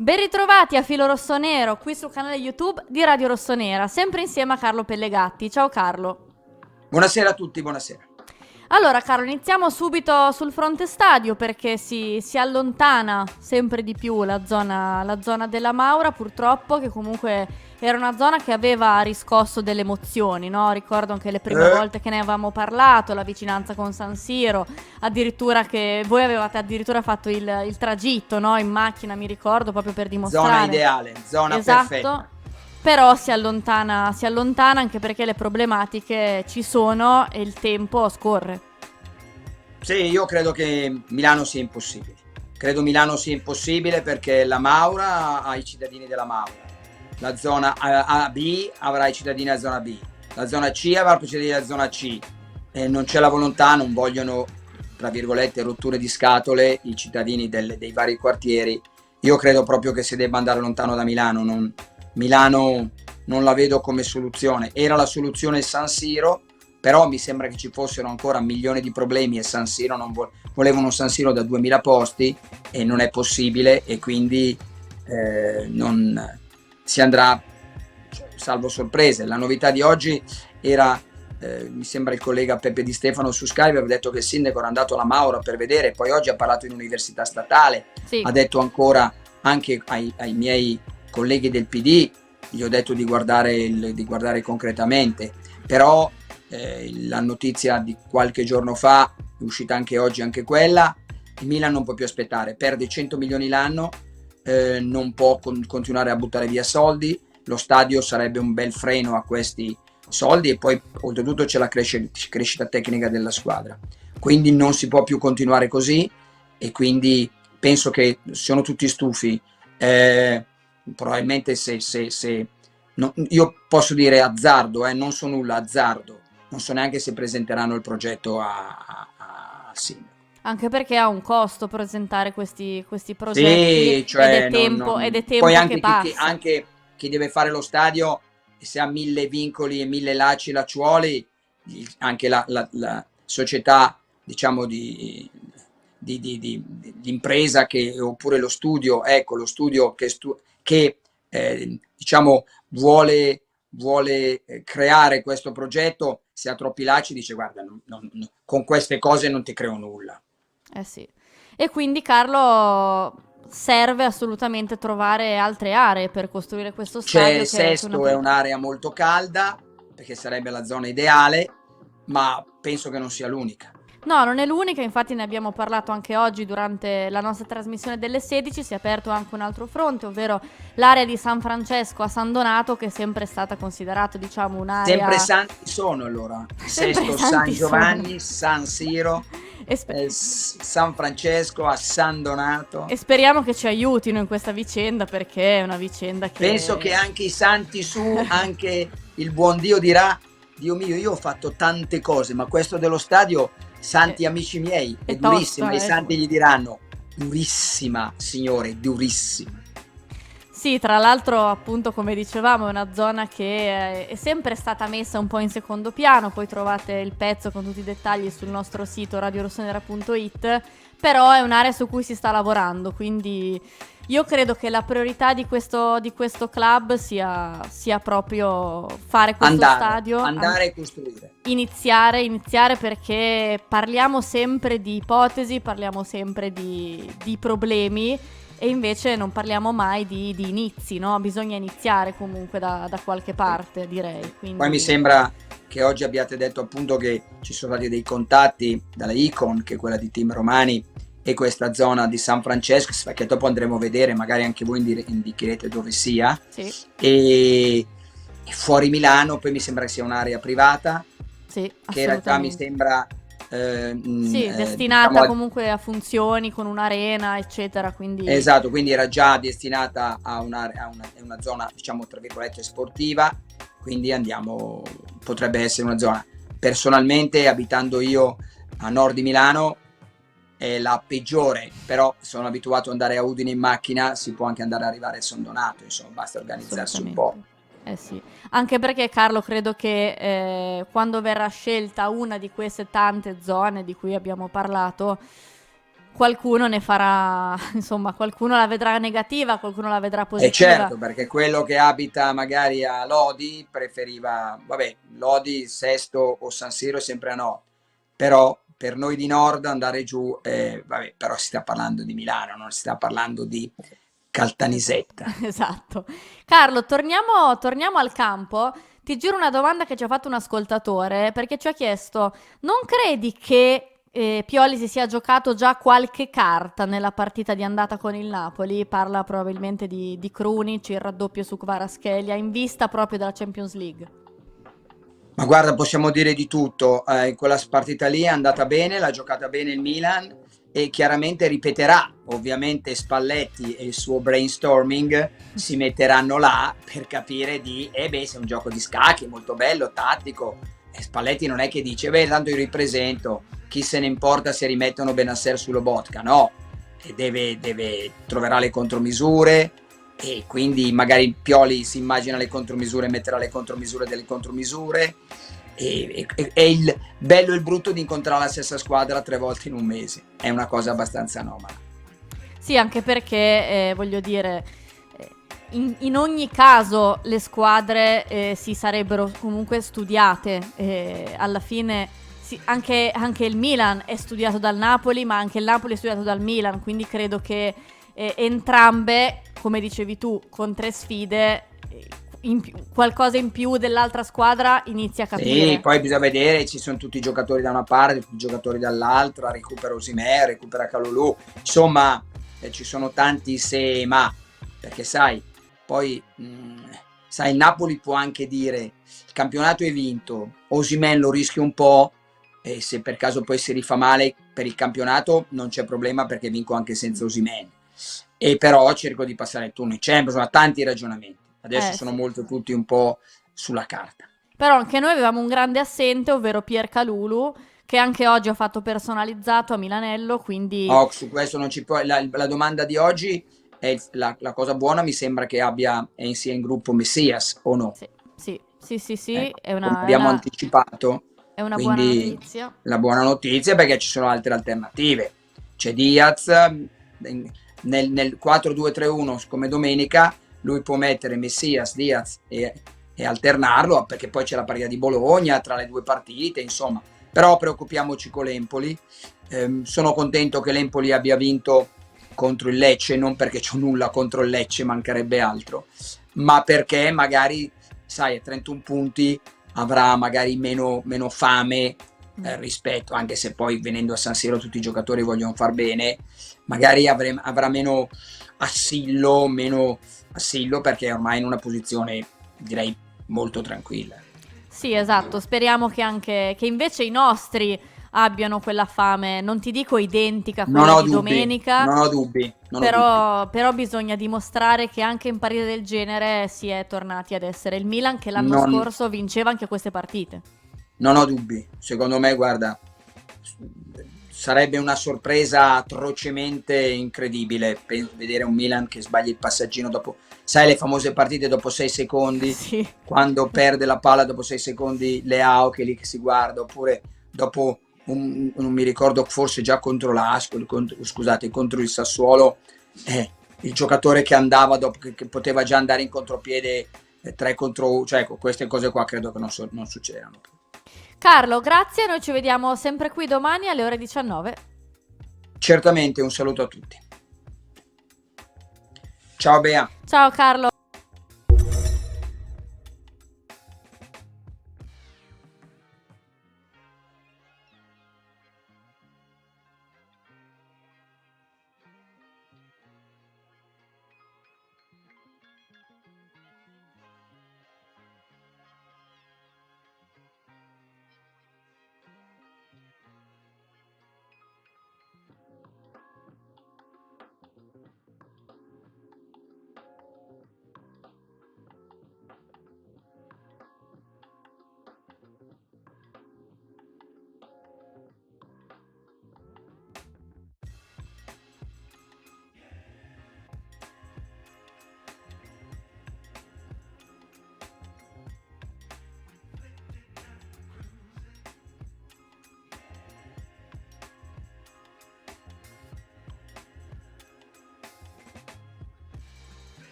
Ben ritrovati a Filo Rossonero, qui sul canale YouTube di Radio Rossonera, sempre insieme a Carlo Pellegatti. Ciao Carlo. Buonasera a tutti, buonasera. Allora Carlo, iniziamo subito sul fronte stadio perché si allontana sempre di più la zona della Maura, purtroppo, che comunque era una zona che aveva riscosso delle emozioni, no? Ricordo anche le prime volte che ne avevamo parlato, la vicinanza con San Siro, addirittura che voi avevate addirittura fatto il tragitto, no? In macchina, mi ricordo, proprio per dimostrare. Zona ideale, zona Esatto. perfetta. Però si allontana anche perché le problematiche ci sono e il tempo scorre. Sì, io credo che Milano sia impossibile. Credo Milano sia impossibile perché la Maura ha i cittadini della Maura. La zona A, B avrà i cittadini della zona B. La zona C avrà i cittadini della zona C. E non c'è la volontà, non vogliono, tra virgolette, rotture di scatole i cittadini dei vari quartieri. Io credo proprio che si debba andare lontano da Milano. Milano non la vedo come soluzione. Era la soluzione San Siro, però mi sembra che ci fossero ancora milioni di problemi e San Siro volevano San Siro da 2000 posti e non è possibile, e quindi non si andrà salvo sorprese. La novità di oggi era mi sembra il collega Peppe Di Stefano su Skype aveva detto che il sindaco era andato alla Maura per vedere, poi oggi ha parlato in università statale, Sì. Ha detto ancora anche ai miei colleghi del PD, gli ho detto di guardare concretamente, però la notizia di qualche giorno fa è uscita anche oggi, anche quella, il Milan non può più aspettare, perde 100 milioni l'anno, non può continuare a buttare via soldi, lo stadio sarebbe un bel freno a questi soldi e poi oltretutto c'è la crescita tecnica della squadra, quindi non si può più continuare così e quindi penso che sono tutti stufi. Probabilmente no, io posso dire azzardo, non so nulla, azzardo, non so neanche se presenteranno il progetto al sindaco. Anche perché ha un costo presentare questi progetti, Sì, cioè ed è tempo poi che passa. anche chi deve fare lo stadio, se ha 1000 vincoli e 1000 lacci e lacciuoli, anche la società, diciamo, di impresa oppure lo studio, ecco, lo studio che diciamo vuole creare questo progetto, se ha troppi lacci dice guarda, con queste cose non ti creo nulla. Sì. E quindi Carlo serve assolutamente trovare altre aree per costruire questo stadio. Sesto è un'area molto calda perché sarebbe la zona ideale, ma penso che non sia l'unica. No, non è l'unica, infatti ne abbiamo parlato anche oggi durante la nostra trasmissione delle 16, si è aperto anche un altro fronte, ovvero l'area di San Francesco a San Donato, che è sempre stata considerata, diciamo, un'area... Sempre santi sono allora, Sesto, San Giovanni, San Siro, San Francesco a San Donato. E speriamo che ci aiutino in questa vicenda, perché è una vicenda che... Penso che anche i santi su, anche il buon Dio dirà, Dio mio, io ho fatto tante cose, ma questo dello stadio, santi amici miei, è durissima, i santi gli diranno, durissima signore, durissima. Sì, tra l'altro, appunto, come dicevamo, è una zona che è sempre stata messa un po' in secondo piano, poi trovate il pezzo con tutti i dettagli sul nostro sito radiorossonera.it, però è un'area su cui si sta lavorando, quindi io credo che la priorità di questo club sia proprio fare questo stadio. Andare e costruire. Iniziare perché parliamo sempre di ipotesi, parliamo sempre di problemi, e invece non parliamo mai di inizi, no? Bisogna iniziare comunque da qualche parte, direi. Quindi... Poi mi sembra che oggi abbiate detto appunto che ci sono stati dei contatti dalla Icon, che è quella di Tim Romani, e questa zona di San Francesco, che dopo andremo a vedere, magari anche voi indicherete dove sia. Sì. E fuori Milano poi mi sembra che sia un'area privata, sì, che in realtà mi sembra... destinata comunque a funzioni con un'arena eccetera, quindi... Esatto, quindi era già destinata a una zona, diciamo, tra virgolette sportiva, quindi potrebbe essere una zona, personalmente abitando io a nord di Milano è la peggiore, però sono abituato ad andare a Udine in macchina, si può anche andare ad arrivare a San Donato, insomma basta organizzarsi un po'. Sì, anche perché Carlo credo che quando verrà scelta una di queste tante zone di cui abbiamo parlato, qualcuno ne farà, insomma, qualcuno la vedrà negativa, qualcuno la vedrà E positiva. certo, perché quello che abita magari a Lodi preferiva, vabbè, Lodi, Sesto o San Siro è sempre a nord, però per noi di nord andare giù, vabbè, però si sta parlando di Milano, non si sta parlando di Caltanissetta. Esatto. Carlo, torniamo al campo. Ti giro una domanda che ci ha fatto un ascoltatore, perché ci ha chiesto: non credi che Pioli si sia giocato già qualche carta nella partita di andata con il Napoli? Parla probabilmente di Krunic, il raddoppio su Kvaratskhelia, in vista proprio della Champions League. Ma guarda, possiamo dire di tutto. In quella partita lì è andata bene, l'ha giocata bene il Milan e chiaramente ripeterà. Ovviamente Spalletti e il suo brainstorming si metteranno là per capire se è un gioco di scacchi, molto bello, tattico. E Spalletti non è che dice, tanto io ripresento, chi se ne importa se rimettono Benasser su Lobotka, no. E troverà le contromisure, e quindi magari Pioli si immagina le contromisure, metterà le contromisure delle contromisure, e il bello e il brutto di incontrare la stessa squadra 3 volte in un mese è una cosa abbastanza anomala. Sì, anche perché voglio dire, in ogni caso le squadre si sarebbero comunque studiate, alla fine anche il Milan è studiato dal Napoli, ma anche il Napoli è studiato dal Milan, quindi credo che entrambe, come dicevi tu, con 3 sfide, qualcosa in più dell'altra squadra inizia a capire. Sì, poi bisogna vedere, ci sono tutti i giocatori da una parte, tutti i giocatori dall'altra, recupera Osimhen, recupera Kalulu, insomma ci sono tanti se ma, perché sai, poi sai, il Napoli può anche dire il campionato è vinto, Osimhen lo rischia un po', e se per caso poi si rifà male per il campionato non c'è problema perché vinco anche senza Osimhen, e però cerco di passare il turno in Champions, sono tanti ragionamenti, adesso sono Sì. molto tutti un po' sulla carta. Però anche noi avevamo un grande assente, ovvero Pier Kalulu, che anche oggi ha fatto personalizzato a Milanello, quindi Su questo non ci può. La domanda di oggi è la cosa buona, mi sembra che sia in gruppo Messias o no? sì, Ecco, è come abbiamo anticipato, è una buona quindi notizia. la buona notizia è perché ci sono altre alternative. C'è Diaz nel 4-2-3-1 come domenica, lui può mettere Messias, Diaz e alternarlo, perché poi c'è la partita di Bologna tra le 2 partite, insomma. Però preoccupiamoci con l'Empoli. Sono contento che l'Empoli abbia vinto contro il Lecce, non perché c'ho nulla contro il Lecce, mancherebbe altro, ma perché magari, sai, a 31 punti avrà magari meno fame rispetto, anche se poi venendo a San Siro tutti i giocatori vogliono far bene, magari avrà meno assillo perché è ormai in una posizione, direi, molto tranquilla. Sì, esatto, speriamo che invece i nostri abbiano quella fame, non ti dico identica a quella di domenica, non ho dubbi. Però bisogna dimostrare che anche in partite del genere si è tornati ad essere il Milan che l'anno scorso vinceva anche queste partite. Non ho dubbi, secondo me, guarda, sarebbe una sorpresa atrocemente incredibile vedere un Milan che sbaglia il passaggino dopo, sai, le famose partite dopo 6 secondi, sì, quando perde la palla dopo 6 secondi Leao che lì che si guarda, oppure dopo non mi ricordo, forse già contro l'Ascoli, contro il Sassuolo, il giocatore che andava dopo, che poteva già andare in contropiede 3 contro 1, cioè queste cose qua credo che non succederanno più. Carlo, grazie, noi ci vediamo sempre qui domani alle ore 19. Certamente, un saluto a tutti. Ciao Bea. Ciao Carlo.